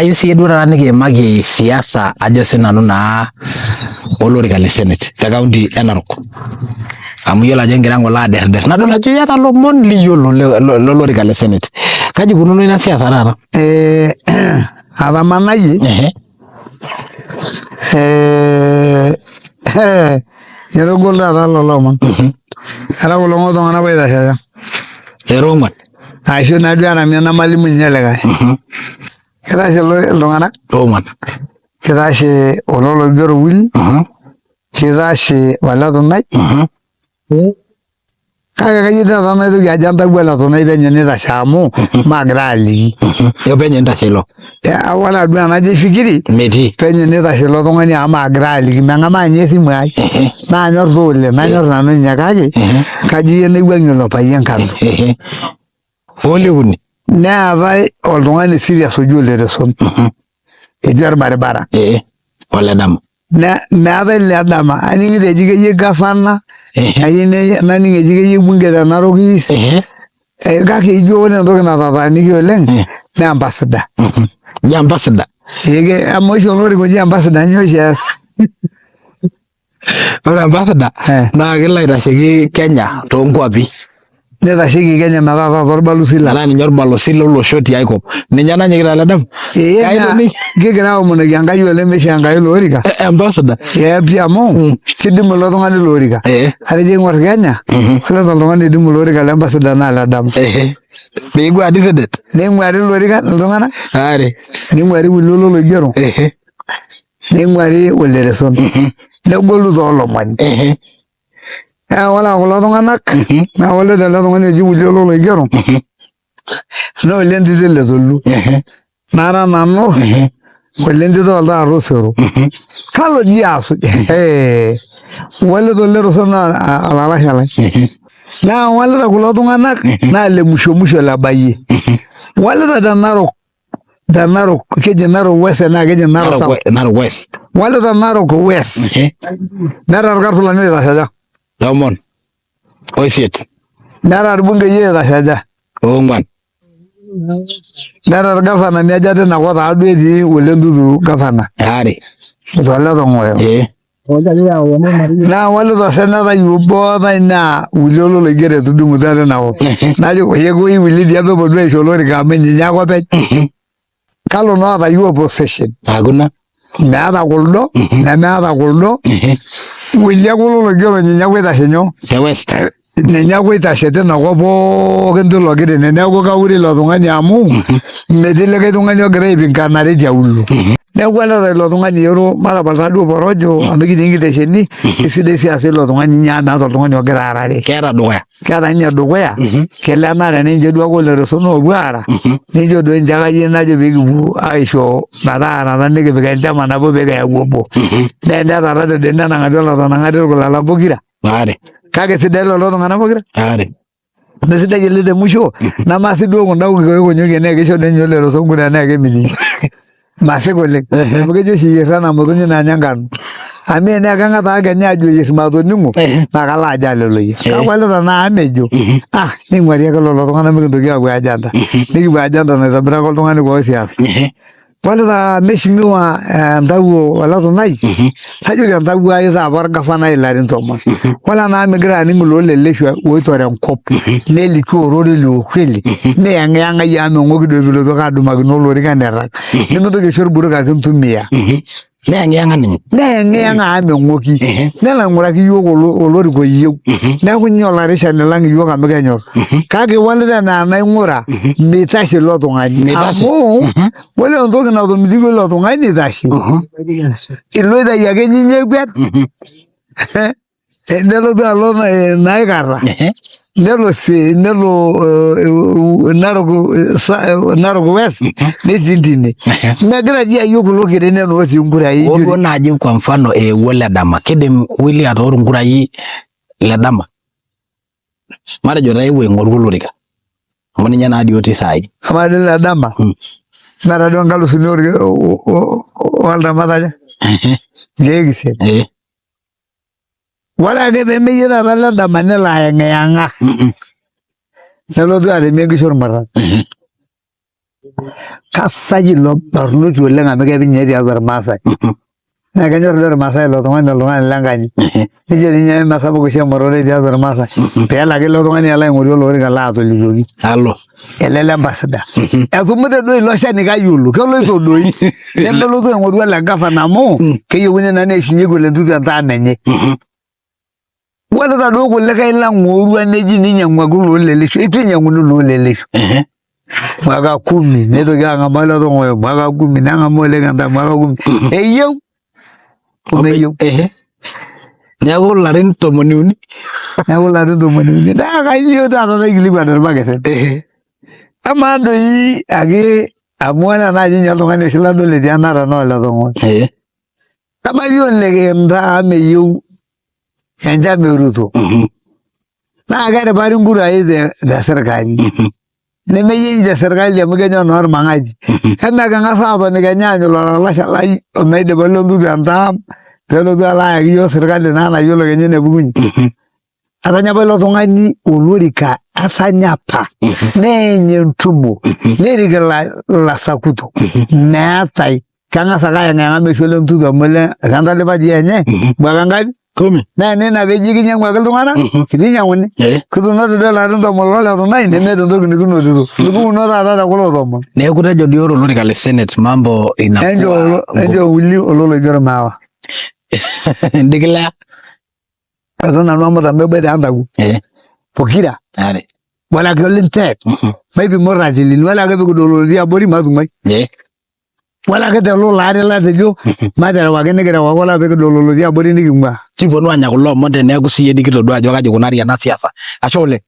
Ayo sii duo taata nikiimaki siasa ajo sinanu naa olorika le Senate te kaunti e Narok. Amu iyiolo ajo egira ng'ole aderder. Nadol ajo iyata lomon liyiolo lolorika le Senate. Kaji ikununo ina siasa taata? Atamanayie. Etogol taata lelo omon. Era kulo tung'anak oitasheyia. Era ong'uan. Ashu naaduo enami enamalimui ninye likae. Kitashe iltung'anak. Ong'uan. Kitashe olo loigero Will. Kitashe ole Tunai. Kake kayieu taata naitoki ajo entawuo ele Tunai penyo nitashe amu maagira aliki. Penyo nitashe ilo. Ore duo enajo ifikiri metii. Penyo nitashe ilo tung'ani amu maagira aliki. Meng'amaa ninye esimu ai. Naanyor duo oleng. Nanyor nanu ninye kake kajo iyieu naiwuang'ie ilo payian kando. Oleuni. Neetae oltung'ani serious oji Ole Leson. Etii orbaribara. Ole Dama. Meetae ile dama. Aning'ito eji keyieu gavana. Ayieu naning eji keyieu bunge te Narok East. Kake ijo ore entoki natataaniki oleng naa ambassador. Ambassador. Amu oshi olorika oji ambassador ninye oshi ees. Ore ambassador naa kelo aitasheki Kenya toonkuapi. Nitasheki Kenya metaa taata orbalosi lang. Naa ninye orbalosi lolosho tiai kop. Ninye nanyikita Ole Dama. Kigira aomonoki Enkai oleng misho Enkai ilo orika. Ambassador. Pii amu kidimu ilo tung'ani ilo orika. Are ijo aing'or Kenya, ore oltung'ani oidimu ilo orika le ambassador naa Ole Dama. Peeku defended. Neing'uari ilo orika iltung'anak. Are. Neing'uari Will olo loigero. Neing'uari Ole Leson. Negolu toolomoni. Ore kulo tung'anak naa ore ele tung'ani oji Will olo loigero naa Ole entito ele Tolu. Nara nanu Ole entito oltaata Osero. Kalo dii asuj. Ole Ole Leson naa olalashe lai. Naa waleta kulo tung'anak naa le musho musho lebayie. Waleta te Narok keji Narok West naa keji Narok South. Narok West. Waleta Narok West. Neeta irkarsulani oitasheja. Tomon. Oisiet. Neeta irbungei oitasheja. Ong'uan. Neeta irgavanani aja tina kop taaduo etii Ole Ntutu gavana. Are. Ole Tong'oyo. Naa waleta senatai obo ootai naa Will olo loigero etudung'utua tina kop. Najo koi Will dii apa eponu aisho olorika amu ninye ake openy. Kalo naa oota yie opposition. Hakuna. Meeta kuldo, nemeeta kuldo. Will ake olo loigero ninye ake oitashe nyoo? Te West. Ninye ake oitashe tina kop pookin tilo kiti. Neeku kaure ilo tung'ani amu metii likae tung'ani ogira aipinganare tiaulo. Neeku waleta ilo tung'ani yiolo matapal taaduo porojo amu kitii nkitesheni esidai siasa ilo tung'ani ninye amu meeta oltung'ani ogira aarare. Keeta dukuya. Keeta ninye dukuya. Kelo enara ninche duo ake Ole Leson oopuo aara. Ninche duo ninche kayieu najo peekipuo aisho metaa taata nikipik enchama nabo peekiyau obo. Naa enetaarate doi nenang'aki olotanang'ati irkulala pokira. Are. Kake sidai lelo tung'anak pokira. Are. Mesidai ele te musho namaasi duo kunda konyokie naa kisho doi ninye Ole Leson kura naa kemitiki. Masik oleng. Amu kejo oshi yier ena motonyi naanya nkano. Amu enaa keng'ataa Kenya ajo yier matoning'o naa kalo ajo alelo yier. Kake waleta naa mejo. Neing'uari ake lelo tung'anak mikintoki aapuo agenda. Nikipuo agenda naitobiraki oltung'ani kewon siasa. Waleta mheshimiwa entawuo Ole Tunai. Kajoki entawuo ai taapa orgavanai ilarin 10. Ore naa migira aning iloleleshwa oitore enkop. Nelikio ororei le ukweli. Niyeng'iyeng'ayie amu meng'oki doi piilotu ake adumakino olorikan airrag. Nemintoki aisho irburuk kintumia. Neyeng'iyeng'a ninye. Neyeng'iyeng'a amu meng'oki. Nelo aing'uraki yiok olorika oyieu. Neeku ninye olarishani lang iyiok amu kenyor. Kake waleta enaa enaing'ura mitashe ilo tung'ani. Amu ore entoki natomitio ilo tung'ani itashe. Iloitai ake ninye ekwet. Nelotu alo Naikata. Nelo Narok West netii ntine. Megira dii ayieu kulo kerenen otii nkurai. Oduo naaji kwa mfano eewuo Ole Dama. Kidim Will atooro nkurai Le Dama. Matejo taa eewuo aing'oru olorika. Amu ninye naadii otii saai. Amaa dii Le Dama. Meeta duo nkalusuni oldamat aja. Nkeek isiet. Ore ake peemeyie taata Le Dama nelo ayeng'iyeng'a. Nelotu aremie nkishu ormurran. Kasaji lo barnoki oleng amu kepinye tiatua irmaasai. Naa kenyor doi irmaasai ilo tung'ani lenkanyit. Nejo ninye mesapuk oshi emorore tiatua irmaasai. Peelo ake ilo tung'ani alo aing'orie olorika atolikioki. Alo. Ele lempasida. Esumute doi ilo shani kayiolo, keloito doi. Nemelotu aing'oru ele gavana amu keyieuni naa neishunyeki ole Ntutu entaam enye. Ore taduo kulikae lang oorua neji ninyang'uaki loolelesho, eitu einyang'uni loolelesho. Mwaka 10 neitoki ang'amaa ilo tung'ani mwaka 10 neng'amaa ole Kenta mwaka 10. Eyieu omeyieu. Neeku ilarin 30. Neeku ilarin 30. Naa kayieu taata naikilikuan irmakeset. Amaa doi ake amu ore naaji ninye oltung'ani oshi ladol etii enara naa ole tong'oni. Amaa dii ole Kenta amu meyieu enchan meruto. Naa keripari inkurai te serkali. Nemeyieu ninche serkali amu kenyor naa ormang'ati. Eme king'as aatoni kenya aanyu lolalashe lai omeidipa ole Ntutu entaam peelotu alo ayaki iyiok serkali naa nayiolo kenya enepukunye. Etanya apa ilo tung'ani olorika, etanya apa neeny entumo nerik ilasakuto meetai. Keng'as ake ayeng'iyeng'a meisho ole Ntutu amu ole Kenta lipatii enye mwaka ngapi? 10. Naa nena peeji kinyang'uaki iltung'anak itu inyang'uni. Kituunote doi ilarin 10 lole Tunai nemeeta entoki nikinotito. Nikiuno taata tekulo 10. Neeku tejo doi ore olorika le Senate mambo inakuwa. Enjo uli ololoigero maawa. Ndikilea. Eton nanu amuta meboita antaku. Pokira. Are. Wala ke ole nteet. Maipimo ratilini wala ke pikidoloti abori matung'ai. Wala ke telo laare latejo materewaki nikirewaki wala pikidoloti abori niking'ua. Kiponu anya kulo omon teneeku siyie nikitodua ajo kaji ikunari ena siasa. Ashe oleng.